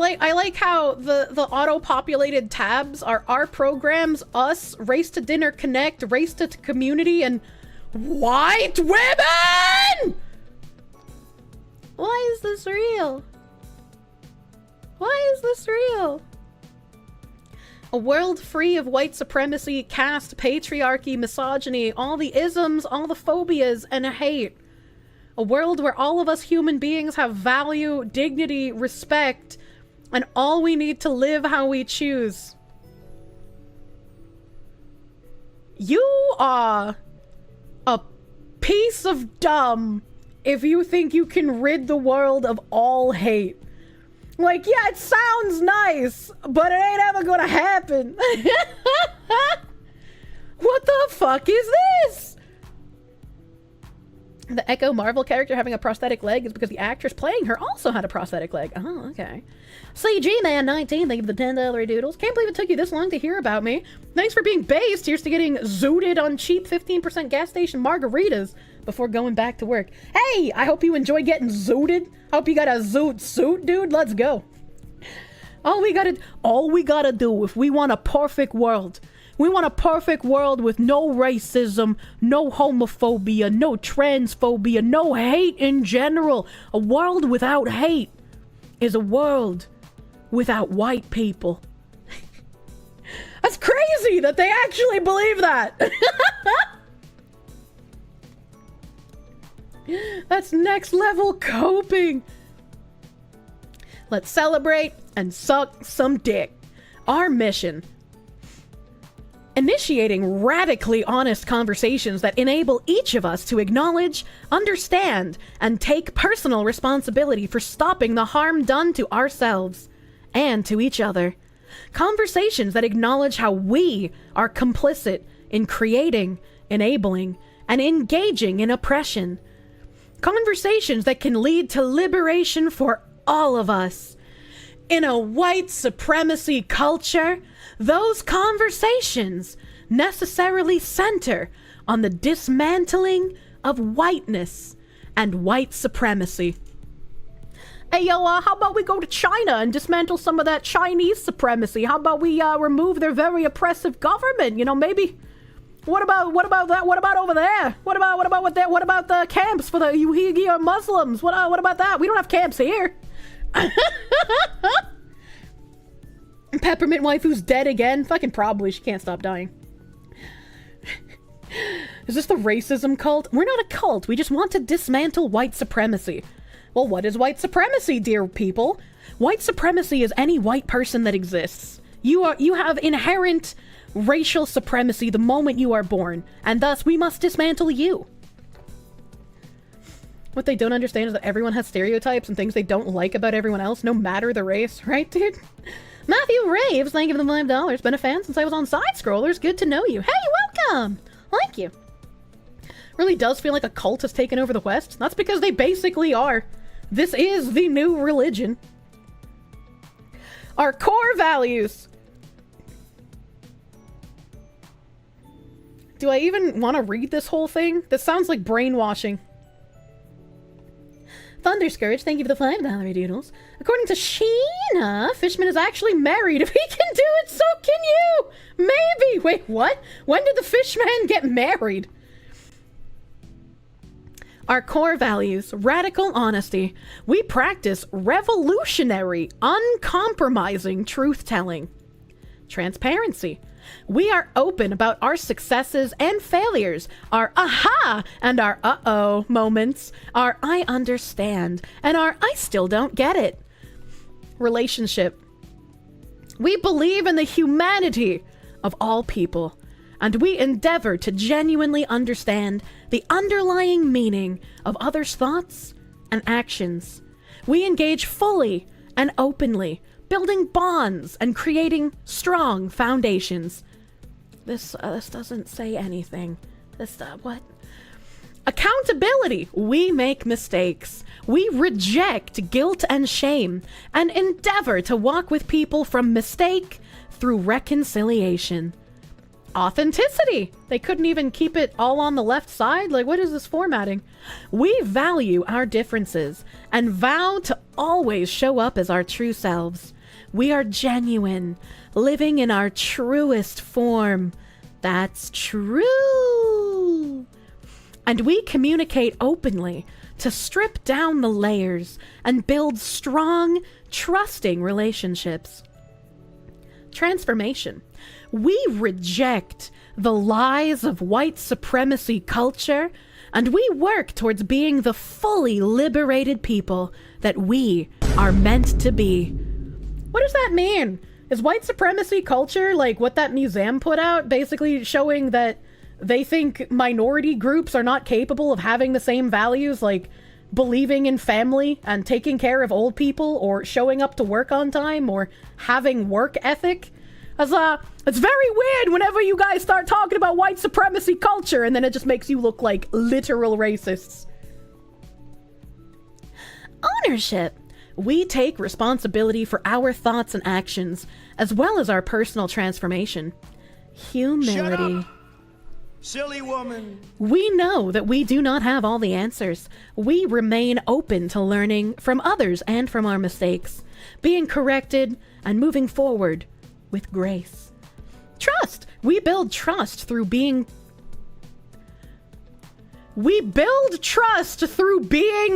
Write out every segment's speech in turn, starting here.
I like how the auto-populated tabs are our programs, us, Race to Dinner Connect, Race to Community, and white women! Why is this real? Why is this real? A world free of white supremacy, caste, patriarchy, misogyny, all the isms, all the phobias, and hate. A world where all of us human beings have value, dignity, respect, and all we need to live how we choose. You are a piece of dumb if you think you can rid the world of all hate. Like, yeah, it sounds nice, but it ain't ever gonna happen. What the fuck is this? The Echo Marvel character having a prosthetic leg is because the actress playing her also had a prosthetic leg. Oh, okay. CG-Man19, thank you for the $10 doodles. Can't believe it took you this long to hear about me. Thanks for being based. Here's to getting zooted on cheap 15% gas station margaritas before going back to work. Hey, I hope you enjoy getting zooted. Hope you got a zoot suit, dude. Let's go. All we gotta do if we want a perfect world. We want a perfect world with no racism, no homophobia, no transphobia, no hate in general. A world without hate is a world without white people. That's crazy that they actually believe that. That's next level coping. Let's celebrate and suck some dick. Our mission: initiating radically honest conversations that enable each of us to acknowledge, understand, and take personal responsibility for stopping the harm done to ourselves and to each other. Conversations that acknowledge how we are complicit in creating, enabling, and engaging in oppression. Conversations that can lead to liberation for all of us. In a white supremacy culture, those conversations necessarily center on the dismantling of whiteness and white supremacy. Hey, yo, how about we go to China and dismantle some of that Chinese supremacy? How about we remove their very oppressive government? You know, maybe. What about that? What about over there? What about the camps for the Uyghur Muslims? What about that? We don't have camps here. Peppermint waifu's dead again? Fucking probably. She can't stop dying. Is this the racism cult? We're not a cult. We just want to dismantle white supremacy. Well, what is white supremacy, dear people? White supremacy is any white person that exists. You have inherent racial supremacy the moment you are born, and thus we must dismantle you. What they don't understand is that everyone has stereotypes and things they don't like about everyone else, no matter the race, right, dude? Matthew Raves, thank you for the $5. Been a fan since I was on Side Scrollers. Good to know you. Hey, welcome! Thank you. Really does feel like a cult has taken over the West. That's because they basically are. This is the new religion. Our core values. Do I even want to read this whole thing? This sounds like brainwashing. Thunder Scourge, thank you for the $5 doodles. According to Sheena, Fishman is actually married. If he can do it, so can you! Maybe! Wait, what? When did the Fishman get married? Our core values: radical honesty. We practice revolutionary, uncompromising truth-telling. Transparency. We are open about our successes and failures, our aha and our uh-oh moments, our I understand and our I still don't get it. Relationship. We believe in the humanity of all people, and we endeavor to genuinely understand the underlying meaning of others' thoughts and actions. We engage fully and openly, building bonds and creating strong foundations. This doesn't say anything. What? Accountability. We make mistakes. We reject guilt and shame and endeavor to walk with people from mistake through reconciliation. Authenticity. They couldn't even keep it all on the left side? Like, what is this formatting? We value our differences and vow to always show up as our true selves. We are genuine, living in our truest form. That's true. And we communicate openly to strip down the layers and build strong, trusting relationships. Transformation. We reject the lies of white supremacy culture, and we work towards being the fully liberated people that we are meant to be. What does that mean? Is white supremacy culture like what that museum put out, basically showing that they think minority groups are not capable of having the same values, like believing in family and taking care of old people, or showing up to work on time, or having work ethic? It's very weird whenever you guys start talking about white supremacy culture, and then it just makes you look like literal racists. Ownership. We take responsibility for our thoughts and actions, as well as our personal transformation. Humility. Shut up, silly woman. We know that we do not have all the answers. We remain open to learning from others and from our mistakes, being corrected and moving forward with grace. Trust. We build trust through being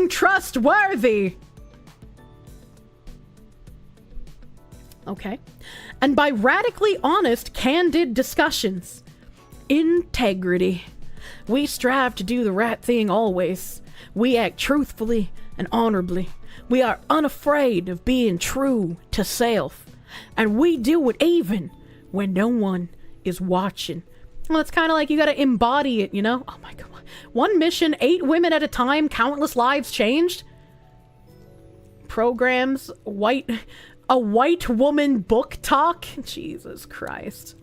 trustworthy. Okay. And by radically honest, candid discussions. Integrity. We strive to do the right thing always. We act truthfully and honorably. We are unafraid of being true to self. And we do it even when no one is watching. Well, it's kind of like you gotta embody it, you know? Oh my god. One mission, 8 women at a time, countless lives changed. Programs, a white woman book talk. Jesus Christ.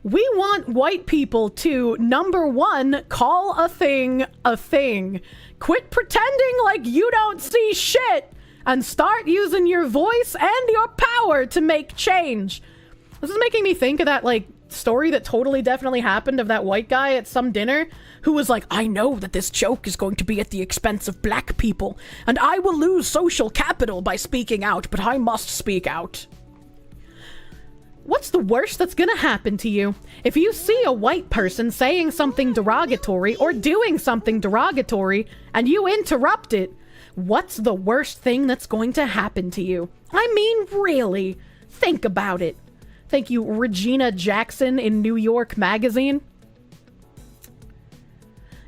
We want white people to, number 1, call a thing a thing. Quit pretending like you don't see shit and start using your voice and your power to make change. This is making me think of that, like, story that totally definitely happened of that white guy at some dinner who was like, I know that this joke is going to be at the expense of black people, and I will lose social capital by speaking out, but I must speak out. What's the worst that's gonna happen to you? If you see a white person saying something derogatory or doing something derogatory and you interrupt it, what's the worst thing that's going to happen to you? I mean, really, think about it. Thank you, Regina Jackson in New York Magazine.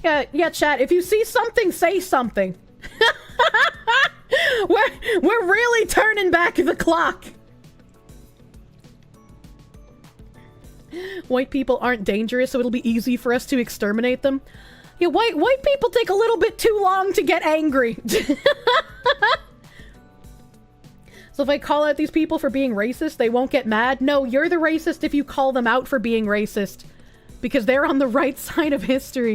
Yeah, chat, if you see something, say something. We're really turning back the clock. White people aren't dangerous, so it'll be easy for us to exterminate them. Yeah, white people take a little bit too long to get angry. So if I call out these people for being racist, they won't get mad? No, you're the racist if you call them out for being racist. Because they're on the right side of history.